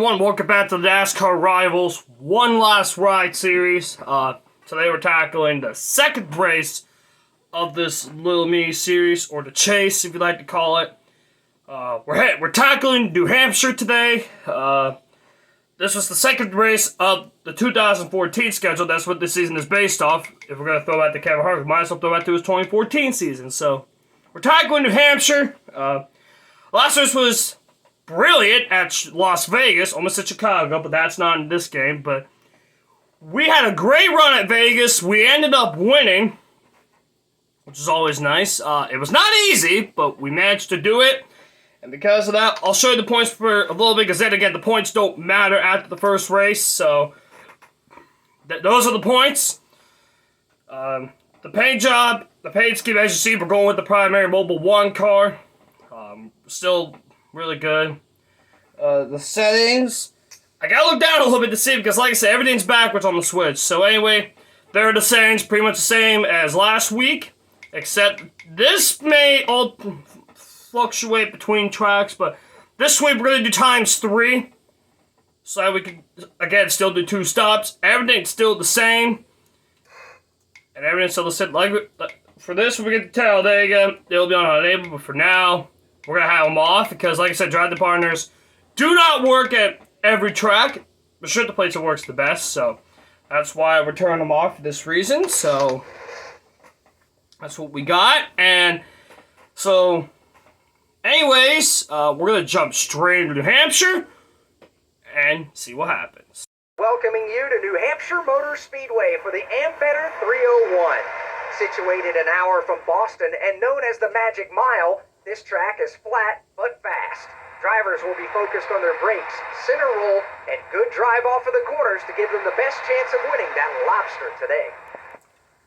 everyone, welcome back to the Nascar Rivals One Last Ride series. Today we're tackling the second race of this little mini series, or the chase if you like to call it. We're tackling New Hampshire today. This was the second race of the 2014 schedule. That's what this season is based off. If we're going to throw out to Kevin Hart, we might as well throw out to his 2014 season. So, we're tackling New Hampshire. Last race was brilliant at Las Vegas, almost at Chicago, but that's not in this game. But we had a great run at Vegas. We ended up winning, which is always nice. It was not easy, but we managed to do it. And because of that, I'll show you the points for a little bit, because then again, the points don't matter after the first race. So those are the points. The paint job, the paint scheme, as you see, we're going with the primary Mobile 1 car. Still really good. The settings, I gotta look down a little bit to see, because like I said, everything's backwards on the Switch. So anyway, there are the settings, pretty much the same as last week, except this may all fluctuate between tracks, but this week we're going to do ×3, so that we can, again, still do 2 stops. Everything's still the same, and everything's still the same. Like, for this, we get to tell, there you go, they'll be on unable, but for now, we're going to have them off, because like I said, drive the partners do not work at every track, but sure, the place that works the best, so that's why we're turning them off for this reason. So that's what we got. And so anyways, we're going to jump straight into New Hampshire and see what happens. Welcoming you to New Hampshire Motor Speedway for the Ampere 301. Situated an hour from Boston and known as the Magic Mile, this track is flat but fast. Drivers will be focused on their brakes, center roll, and good drive off of the corners to give them the best chance of winning that lobster today.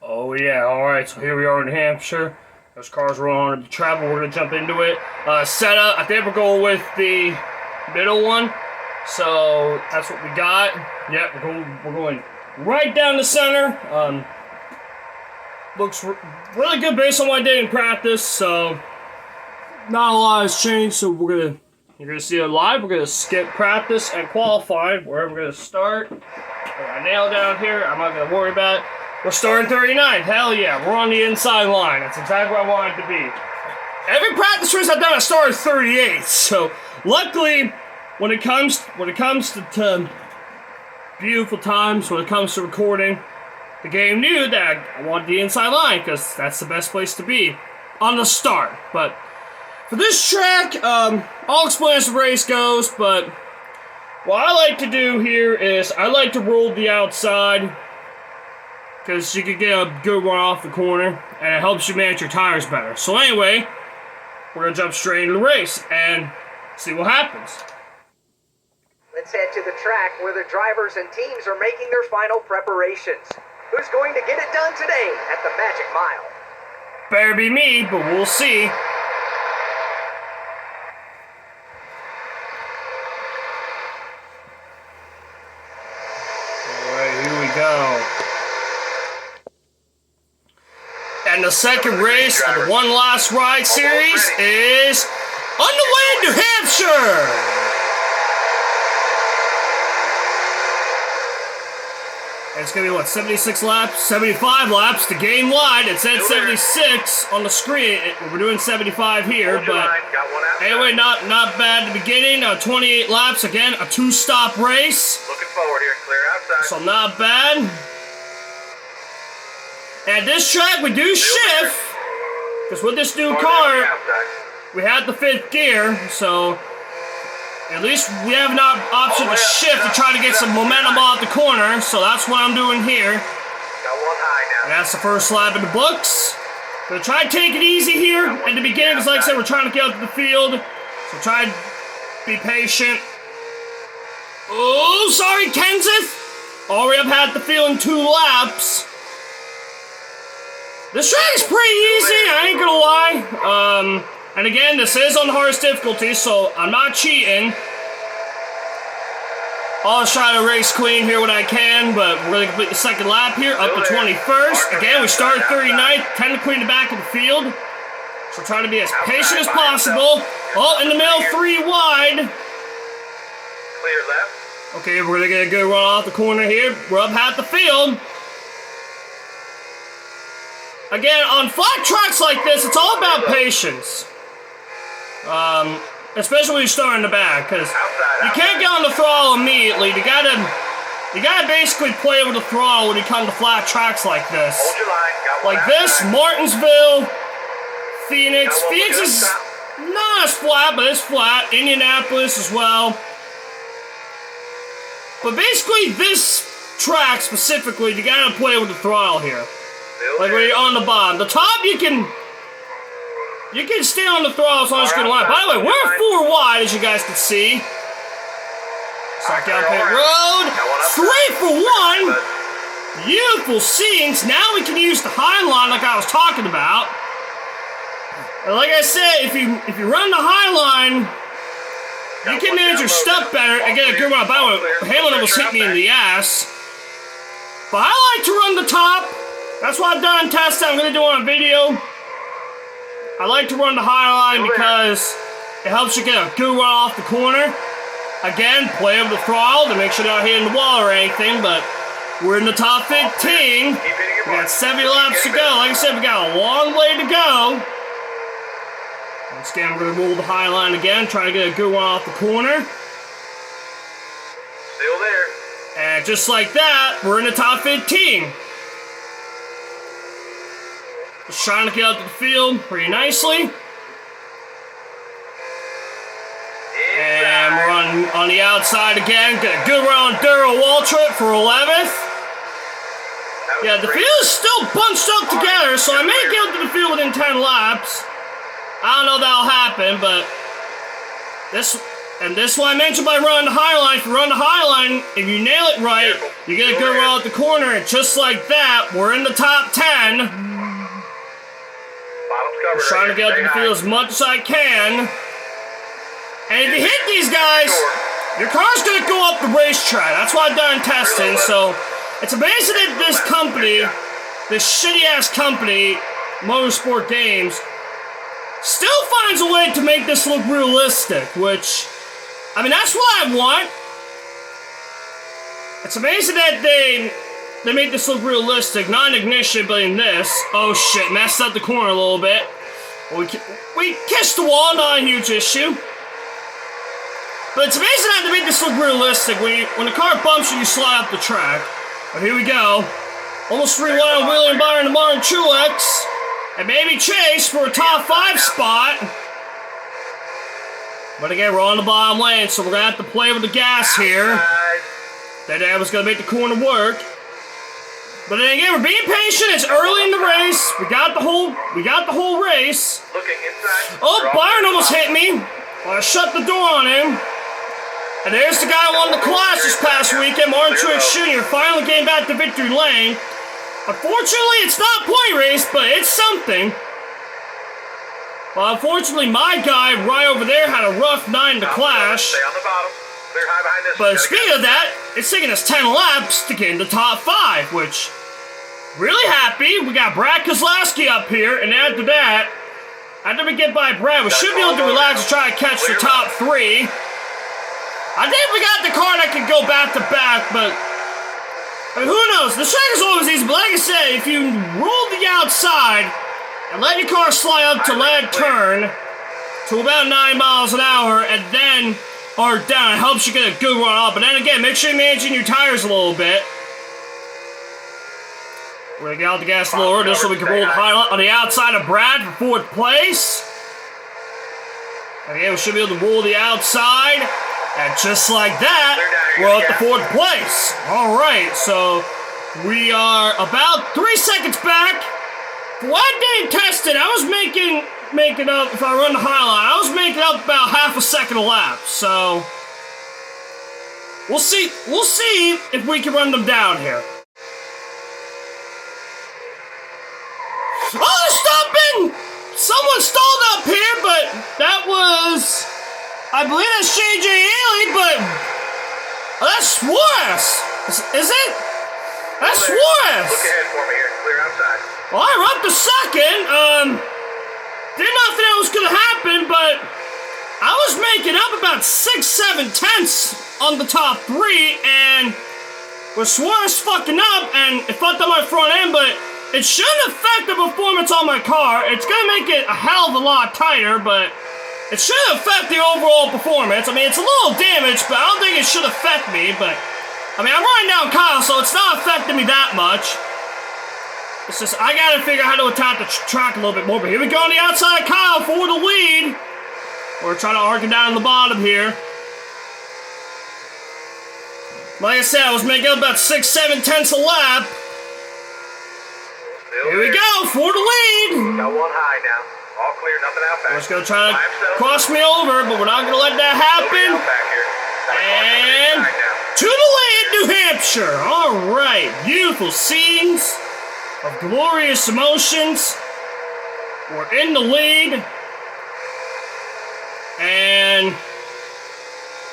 Oh yeah, alright, so here we are in New Hampshire. Those cars are on the travel, we're going to jump into it. Setup, I think we're going with the middle one. So, that's what we got. Yep, we're going right down the center. Looks really good based on what I did in practice, so not a lot has changed, so you're going to see it live. We're going to skip practice and qualifying, where we're going to start. I got a nail down here, I'm not going to worry about it. We're starting 39th. Hell yeah, we're on the inside line. That's exactly where I wanted to be. Every practice race I've done, I started 38th. So luckily, when it comes to beautiful times, when it comes to recording, the game knew that I wanted the inside line, because that's the best place to be on the start. But for this track, I'll explain as the race goes. But what I like to do here is I like to roll the outside, because you can get a good run off the corner, and it helps you manage your tires better. So anyway, we're going to jump straight into the race and see what happens. Let's head to the track where the drivers and teams are making their final preparations. Who's going to get it done today at the Magic Mile? Better be me, but we'll see. Alright, here we go. And the second race of the One Last Ride series is underway in New Hampshire! And it's going to be, what, 76 laps? 75 laps to gain wide. It said 76 on the screen. We're doing 75 here, but anyway, not bad at the beginning. 28 laps, again, a 2-stop race. Looking forward here, clear outside. So not bad. And this track, we do shift, because with this new car, we had the 5th gear, so at least we have an option to shift to try to get some momentum off the corner, so that's what I'm doing here. And that's the first lap in the books. Gonna try to take it easy here in the beginning, because like I said, we're trying to get out to the field, so try to be patient. Oh, sorry, Kenseth! Already up had the field in 2 laps. This track is pretty easy, I ain't gonna lie. And again, this is on the hardest difficulty, so I'm not cheating. I'll try to race clean here when I can, but we're gonna complete the second lap here, up to 21st. Again, we started 39th, technically in the back of the field. So trying to be as patient as possible. Oh, in the middle, 3 wide. Clear left. Okay, we're gonna get a good run off the corner here. We're up half the field. Again, on flat tracks like this, it's all about patience. Especially when you start in the back, because you can't get on the throttle immediately. You gotta basically play with the throttle when you come to flat tracks like this. Hold your line. Got one Like this, outside. Martinsville, Phoenix. Got one Phoenix good is stop. not as flat, but it's flat. Indianapolis as well. But basically, this track specifically, you gotta play with the throttle here. Still Like there. when you're on the bottom. The top, you can stay on the throttle as long as you can line. By the way, we're 4 wide, as you guys can see. Start down pit road. 3 for 1. Beautiful scenes. Now we can use the high line like I was talking about. And like I said, if you run the high line, you can manage your stuff better and get a good run. By the way, Hamlin almost hit me in the ass. But I like to run the top. That's what I've done in tests. I'm going to do on a video. I like to run the high line because it helps you get a good run off the corner. Again, play with the throttle to make sure you're not hitting the wall or anything, but we're in the top 15. Keep hitting your We got mark. 70 laps to go. Like I said, we got a long way to go. Once again, we're going to roll the high line again, try to get a good one off the corner. Still there. And just like that, we're in the top 15. Just trying to get out to the field pretty nicely. And we're on the outside again. Get a good run on Daryl Waltrip for 11th. Yeah, the field is still bunched up together, so I may get out to the field within 10 laps. I don't know if that'll happen, but this is what I mentioned by running the high line. If you run the high line, if you nail it right, you get a good run out the corner, and just like that, we're in the top 10. Bottom's covered. Just trying to get out to the field as much as I can. And if you hit these guys, your car's gonna go up the racetrack. That's what I've done in testing, so it's amazing that this company, this shitty-ass company, Motorsport Games, still finds a way to make this look realistic, which, I mean, that's what I want. It's amazing that they make this look realistic, not in ignition, but in this. Oh shit, messed up the corner a little bit. We kissed the wall, not a huge issue. But it's amazing how they make this look realistic. When the car bumps you, you slide up the track. But here we go. Almost 3-1 on William Byron and Martin Truex. And maybe Chase for a top 5 spot. But again, we're on the bottom lane, so we're going to have to play with the gas here. That was going to make the corner work. But then again, we're being patient. It's early in the race. We got the whole race. Looking inside. Oh, Byron almost hit me. Well, I shut the door on him. And there's the guy who won the class this past weekend, Martin Truex Jr., finally getting back to victory lane. Unfortunately, it's not a point race, but it's something. Well, unfortunately, my guy right over there had a rough night in the clash. Stay on the bottom. Clear high behind this. But speaking of that, it's taking us 10 laps to get in the top 5, which, really happy. We got Brad Keselowski up here, and after that, after we get by Brad, we should be able to relax and try to catch the top 3. I think we got the car that can go back to back, but I mean, who knows? The track is always easy, but like I said, if you roll the outside and let your car slide up to lead turn to about 9 miles an hour and then are down, it helps you get a good run up. But then again, make sure you're managing your tires a little bit. We're gonna get out the gas a little earlier so we can roll the highlight on the outside of Brad for 4th place. Again, we should be able to roll the outside. And just like that, we're at the 4th place. All right, so we are about 3 seconds back. One day tested, I was making up, if I run the highlight, I was making up about half a second a lap. So we'll see if we can run them down here. Oh, they're stopping! Someone stalled up here, but that was, I believe that's J.J. Haley, but that's Suarez. Is it? That's Suarez. Look ahead for me here. Clear outside. Well, I'm up to 2nd. Did not think that was going to happen, but I was making up about 6-7 tenths on the top three, and was Suarez fucking up, and it fucked up my front end, but it shouldn't affect the performance on my car. It's gonna make it a hell of a lot tighter, but it shouldn't affect the overall performance. I mean, it's a little damaged, but I don't think it should affect me, but I mean, I'm riding down Kyle, so it's not affecting me that much. It's just, I gotta figure out how to attack the track a little bit more, but here we go on the outside of Kyle for the lead. We're trying to arc it down the bottom here. Like I said, I was making up about 6-7 tenths a lap. Here we go for the lead. Got one high now. All clear, nothing out back. We're just gonna try to cross me over, but we're not gonna let that happen. And to the lead, New Hampshire. All right, beautiful scenes of glorious emotions. We're in the lead, and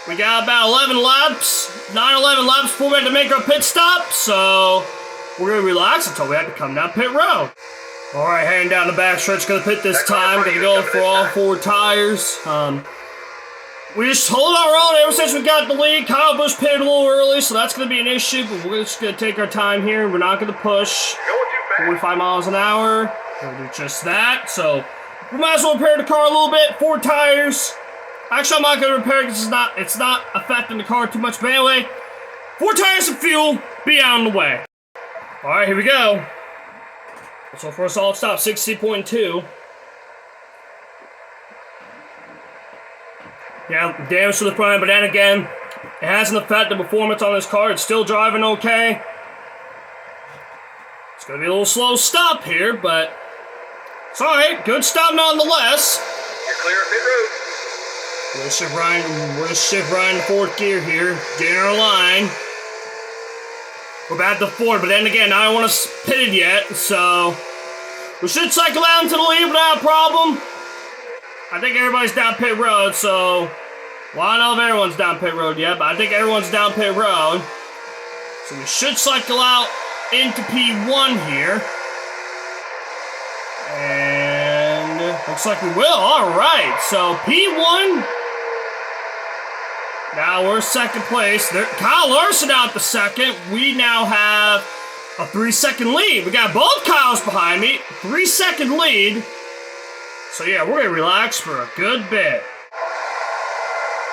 we got about 11 laps, 9-11 laps before we had to make our pit stop. So we're gonna relax until we have to come down pit road. All right, heading down the back stretch, gonna pit this time. Gonna go for all 4 tires. We just hold our own ever since we got the lead. Kyle Busch pitted a little early, so that's gonna be an issue. But we're just gonna take our time here, and we're not gonna push 45 miles an hour. We're gonna do just that. So we might as well repair the car a little bit. 4 tires. Actually, I'm not gonna repair it because it's not affecting the car too much. But anyway, 4 tires of fuel. Be out of the way. All right, here we go. So for a solid stop, 60.2. Yeah, damage to the front, but then again, it hasn't affected the performance on this car. It's still driving okay. It's gonna be a little slow stop here, but it's alright. Good stop nonetheless. You're clear of pit road. We're gonna shift Ryan to 4th gear here. Get in our line. We're back to 4, but then again, I don't want to pit it yet, so we should cycle out into the lead without a problem. I think everybody's down pit road, so well, I don't know if everyone's down pit road yet, but I think everyone's down pit road. So we should cycle out into P1 here. And looks like we will. Alright, so P1. Now we're 2nd place. Kyle Larson out the 2nd. We now have a 3-second lead. We got both Kyles behind me. 3-second lead. So yeah, we're gonna relax for a good bit.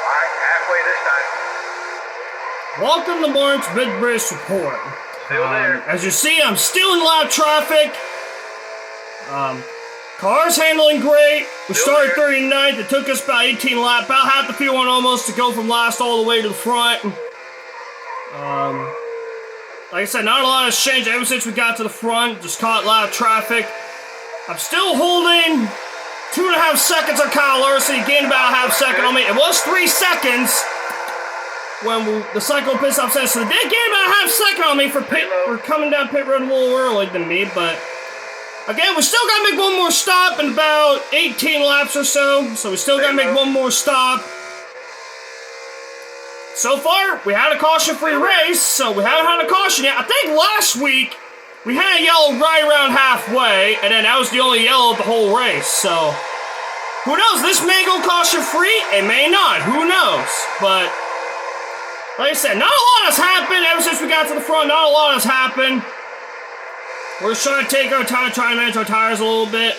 Alright, halfway this time. Welcome to Martin's mid-race report. Still there. As you see, I'm still in lap traffic. Car's handling great. We started 39th. It took us about 18 laps, about half the field one almost to go from last all the way to the front. Like I said, not a lot has changed ever since we got to the front. Just caught a lot of traffic. I'm still holding 2.5 seconds on Kyle Larson. He gained about a half second on me. It was 3 seconds when the cycle pit stop says, so they did gain about a half second on me for coming down pit road a little early than me, but again, we still gotta make one more stop in about 18 laps or so. So we still gotta make one more stop. So far, we had a caution-free race, so we haven't had a caution yet. I think last week, we had a yellow right around halfway, and then that was the only yellow of the whole race, so who knows? This may go caution-free, it may not, who knows? But like I said, not a lot has happened ever since we got to the front. Not a lot has happened. We're just trying to take our time, trying to manage our tires a little bit.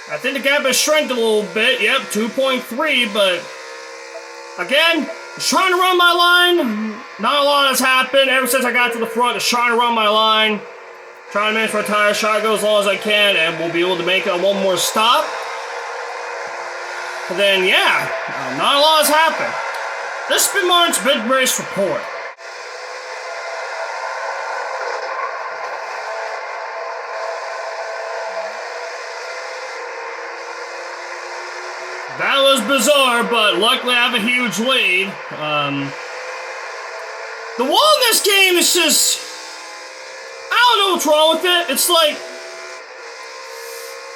I think the gap has shrinked a little bit. Yep, 2.3, but again, just trying to run my line. Not a lot has happened ever since I got to the front. Just trying to run my line. Trying to manage my tires, try to go as long as I can, and we'll be able to make it on one more stop. And then, yeah, not a lot has happened. This has been Martin's mid-race report. That was bizarre, but luckily I have a huge lead. The wall in this game is just, I don't know what's wrong with it. It's like,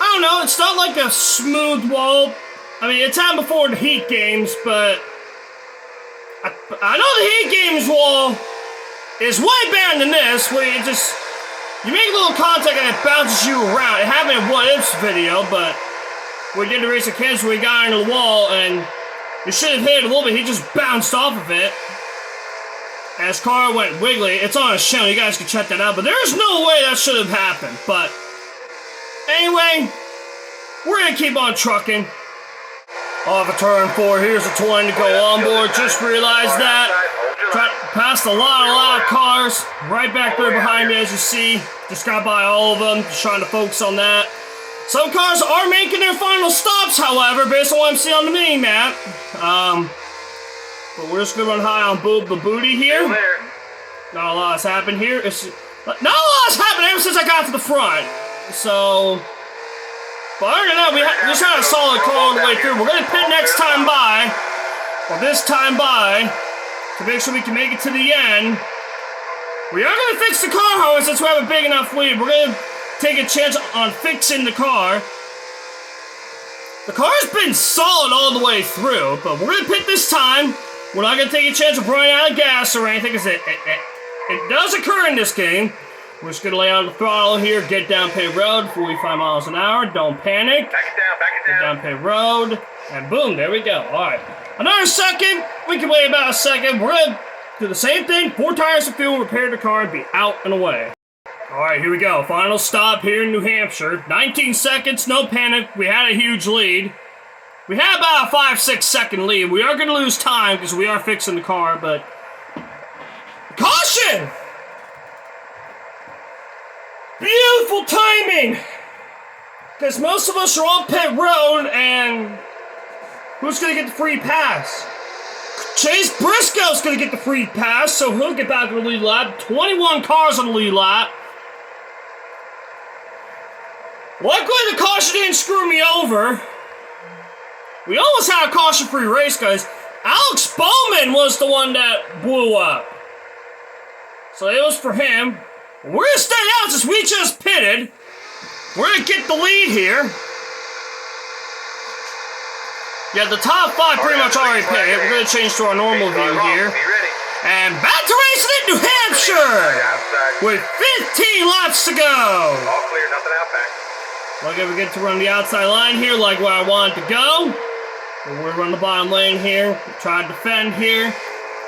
I don't know, it's not like a smooth wall. I mean, it's happened before in the Heat games, but I know the Heat games wall is way better than this, where you make a little contact and it bounces you around. It happened in What If's video, but we did the race at Kansas where we got into the wall, and He should have hit it a little bit. He just bounced off of it. As car went wiggly. It's on his channel. You guys can check that out. But there's no way that should have happened. But anyway, we're going to keep on trucking. Off of turn 4. Here's a 20 to go on board. Just realized that. Passed a lot of cars. Right back there behind me, as you see. Just got by all of them. Just trying to focus on that. Some cars are making their final stops, however, based on what I'm seeing on the mini-map. But we're just going to run high on the booty here. Not a lot has happened here. Not a lot has happened ever since I got to the front. So, but other than that, we just had a solid car all the way through. We're going to pit next time by, or this time by, to make sure we can make it to the end. We are going to fix the car, however, since we have a big enough lead. We're going to take a chance on fixing the car. The car's been solid all the way through, but we're going to pit this time. We're not going to take a chance of running out of gas or anything, because it does occur in this game. We're just going to lay out the throttle here, get down pit road, 45 miles an hour, don't panic. Back it down. Get down pit road, and boom, there we go. Alright, another second. We can wait about a second. We're going to do the same thing, 4 tires of fuel, repair the car, and be out and away. Alright, here we go. Final stop here in New Hampshire. 19 seconds, no panic. We had a huge lead. We had about a 5-6 second lead. We are going to lose time because we are fixing the car, but... Caution! Beautiful timing! Because most of us are on pit road, and... who's going to get the free pass? Chase Briscoe's going to get the free pass, so he'll get back to the lead lap. 21 cars on the lead lap. Luckily, the caution didn't screw me over. We almost had a caution-free race, guys. Alex Bowman was the one that blew up. So it was for him. We're going to stay out since we just pitted. We're going to get the lead here. Yeah, the top 5 pretty much already pitted. We're going to change to our normal view here. And back to racing in New Hampshire! With 15 laps to go. All clear, nothing out back. Luckily, we get to run the outside line here like where I want it to go. We're running the bottom lane here. Try to defend here.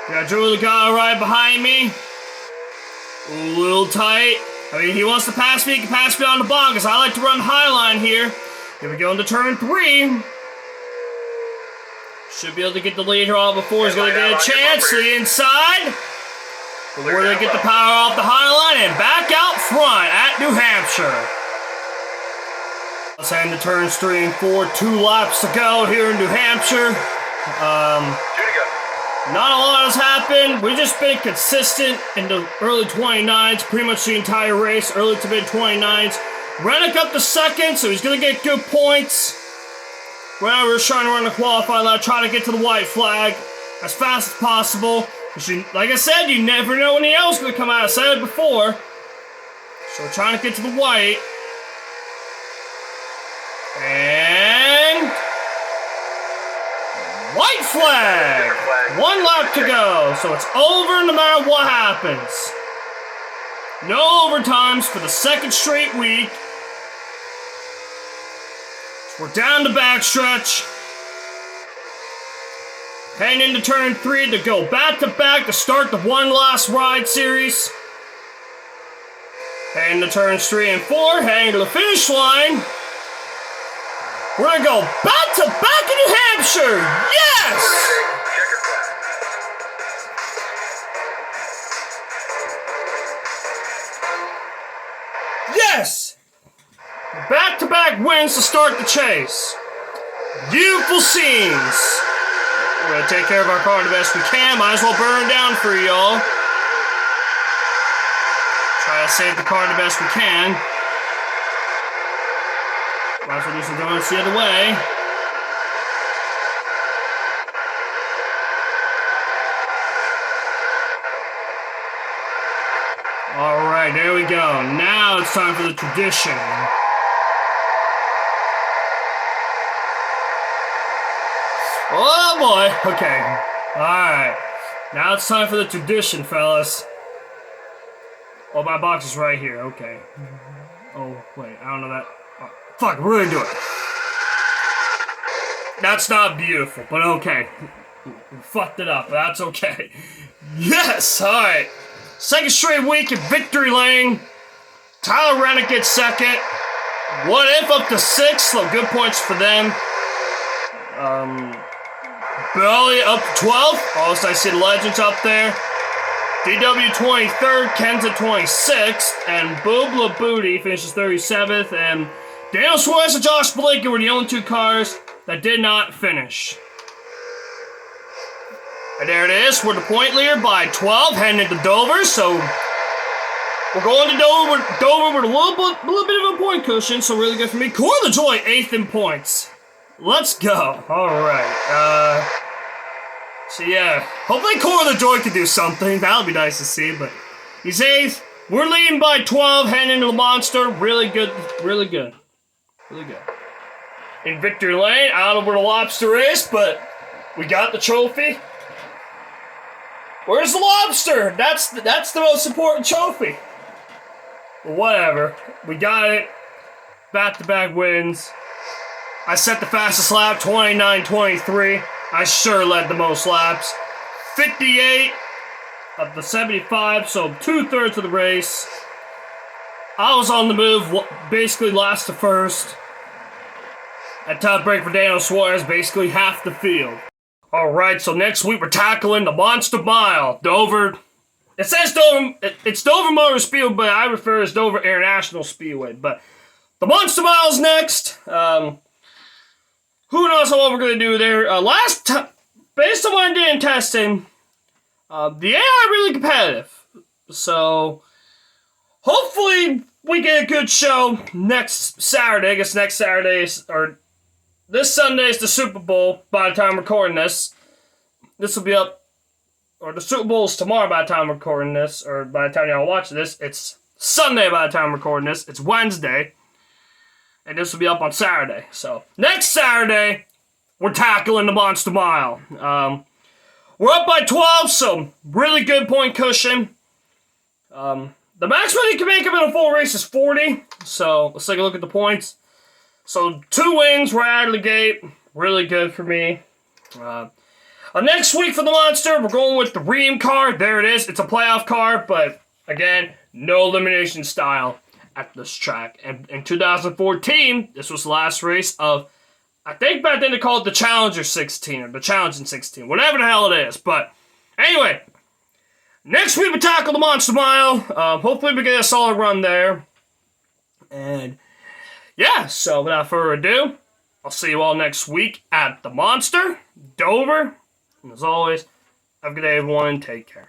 Got Drew the guy right behind me. A little tight. I mean, he wants to pass me. He can pass me on the bottom because I like to run high line here. Here we go into turn 3. Should be able to get the lead here all before he's going to get a chance to the inside. But we're going to get the power off the high line and back out front at New Hampshire. Let's head into turns 3 and 4. 2 laps to go here in New Hampshire. Not a lot has happened. We've just been consistent in the early 29s, pretty much the entire race, early to mid 29s. Rennick up to second, so he's going to get good points. Right now, we're trying to run the qualifying lap, trying to get to the white flag as fast as possible. Like I said, you never know when the yellow's going to come out. I said it before. So we're trying to get to the white. And... white flag! 1 lap to go. So it's over no matter what happens. No overtimes for the 2nd straight week. We're down the backstretch. Heading into turn 3 to go back-to-back to start the One Last Ride series. Heading to turns 3 and 4, heading to the finish line. We're going to go back-to-back in New Hampshire. Yes! Yes! Back-to-back wins to start the chase. Beautiful scenes. We're going to take care of our car the best we can. Might as well burn it down for y'all. Try to save the car the best we can. Might as well do some donuts the other way. Alright, there we go. Now it's time for the tradition. Oh boy, okay. Alright. Now it's time for the tradition, fellas. Oh, my box is right here, okay. Oh, wait, I don't know that. Oh, fuck, we're gonna do it. That's not beautiful, but okay. We fucked it up, but that's okay. Yes, alright. Second straight week in victory lane. Tyler Reddick gets second. What If up to 6, so good points for them. Billy up to 12. Also, I see the Legends up there. DW 23rd, Ken's at 26th, and Boobla Booty finishes 37th, and Daniel Suarez and Josh Blake were the only 2 cars that did not finish. And there it is, we're the point leader by 12, heading into Dover, so we're going to Dover with a little bit of a point cushion, so really good for me. Core the Joy, 8th in points. Let's go. Alright, so yeah, hopefully Core the Joy can do something. That'll be nice to see, but he's 8th. We're leading by 12, heading into the Monster. Really good, really good. Really good. In victory lane, I don't know where the Lobster is, but we got the trophy. Where's the Lobster? That's the most important trophy. But whatever. We got it. Back-to-back wins. I set the fastest lap, 29.23. I sure led the most laps. 58 of the 75, so 2/3 of the race. I was on the move, basically last to first. At top break for Daniel Suarez, basically half the field. Alright, so next week we're tackling the Monster Mile. Dover. It says Dover, it's Dover Motor Speedway, but I refer as Dover International Speedway. But the Monster Mile's next. Who knows what we're going to do there. Last time, based on what I did in testing, the AI are really competitive. So, hopefully we get a good show next Saturday. I guess next Saturday, or this Sunday is the Super Bowl by the time I'm recording this. This will be up, or the Super Bowl is tomorrow by the time I'm recording this, or by the time y'all watch this. It's Sunday by the time I'm recording this. It's Wednesday. And this will be up on Saturday. So, next Saturday, we're tackling the Monster Mile. We're up by 12, so really good point cushion. The maximum you can make up in a full race is 40. So, let's take a look at the points. So, 2 wins right out of the gate. Really good for me. Next week for the Monster, we're going with the Ream car. There it is. It's a playoff car, but again, no elimination style at this track. And in 2014, this was the last race of, I think back then they called it the Challenger 16 or the Challenging 16, whatever the hell it is. But anyway, next week we tackle the Monster Mile. Hopefully we get a solid run there. And yeah, so without further ado, I'll see you all next week at the Monster, Dover. And as always, have a good day everyone. Take care.